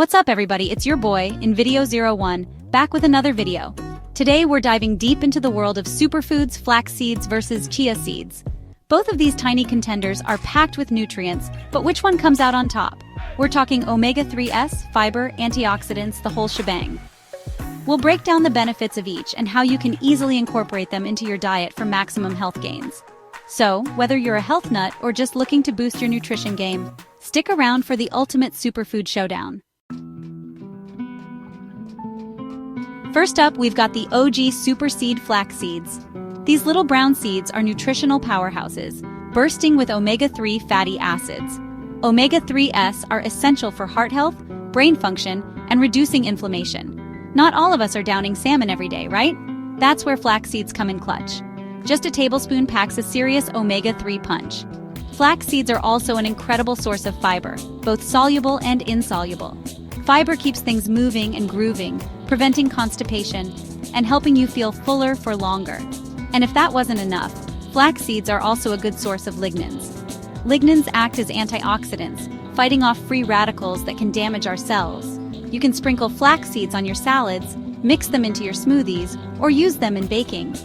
What's up everybody, it's your boy, InVideo01, back with another video. Today we're diving deep into the world of superfoods, flax seeds versus chia seeds. Both of these tiny contenders are packed with nutrients, but which one comes out on top? We're talking omega-3s, fiber, antioxidants, the whole shebang. We'll break down the benefits of each and how you can easily incorporate them into your diet for maximum health gains. So, whether you're a health nut or just looking to boost your nutrition game, stick around for the ultimate superfood showdown. First up, we've got the OG Super Seed flax seeds. These little brown seeds are nutritional powerhouses, bursting with omega-3 fatty acids. Omega-3s are essential for heart health, brain function, and reducing inflammation. Not all of us are downing salmon every day, right? That's where flax seeds come in clutch. Just a tablespoon packs a serious omega-3 punch. Flax seeds are also an incredible source of fiber, both soluble and insoluble. Fiber keeps things moving and grooving, preventing constipation, and helping you feel fuller for longer. And if that wasn't enough, flax seeds are also a good source of lignans. Lignans act as antioxidants, fighting off free radicals that can damage our cells. You can sprinkle flax seeds on your salads, mix them into your smoothies, or use them in baking.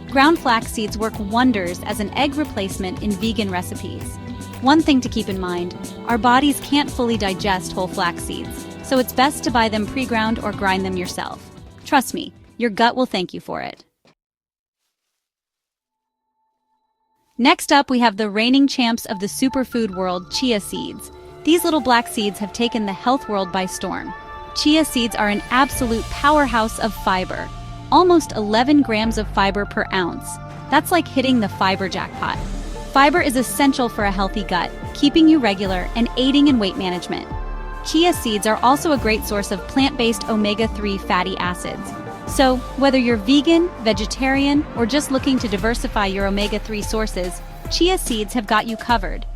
Ground flax seeds work wonders as an egg replacement in vegan recipes. One thing to keep in mind, our bodies can't fully digest whole flax seeds, so it's best to buy them pre-ground or grind them yourself. Trust me, your gut will thank you for it. Next up, we have the reigning champs of the superfood world, chia seeds. These little black seeds have taken the health world by storm. Chia seeds are an absolute powerhouse of fiber. Almost 11 grams of fiber per ounce. That's like hitting the fiber jackpot. Fiber is essential for a healthy gut, keeping you regular and aiding in weight management. Chia seeds are also a great source of plant-based omega-3 fatty acids. So, whether you're vegan, vegetarian, or just looking to diversify your omega-3 sources, chia seeds have got you covered.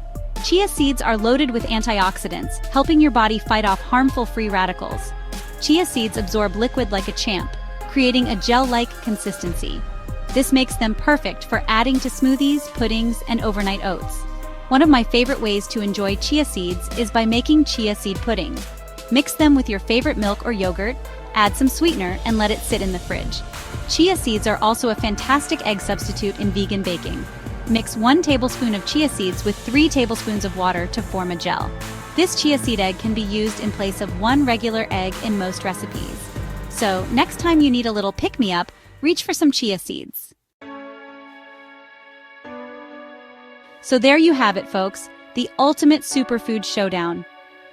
Chia seeds are loaded with antioxidants, helping your body fight off harmful free radicals. Chia seeds absorb liquid like a champ, creating a gel-like consistency. This makes them perfect for adding to smoothies, puddings, and overnight oats. One of my favorite ways to enjoy chia seeds is by making chia seed pudding. Mix them with your favorite milk or yogurt, add some sweetener, and let it sit in the fridge. Chia seeds are also a fantastic egg substitute in vegan baking. Mix 1 tablespoon of chia seeds with 3 tablespoons of water to form a gel. This chia seed egg can be used in place of 1 regular egg in most recipes. So, next time you need a little pick-me-up, reach for some chia seeds. So there you have it, folks, the ultimate superfood showdown.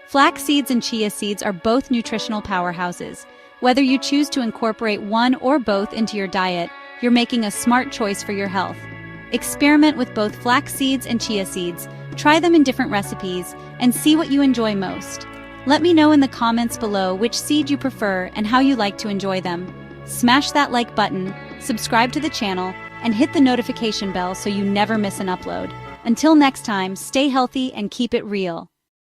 Flax seeds and chia seeds are both nutritional powerhouses. Whether you choose to incorporate one or both into your diet, you're making a smart choice for your health. Experiment with both flax seeds and chia seeds, try them in different recipes, and see what you enjoy most. Let me know in the comments below which seed you prefer and how you like to enjoy them. Smash that like button, subscribe to the channel, and hit the notification bell so you never miss an upload. Until next time, stay healthy and keep it real.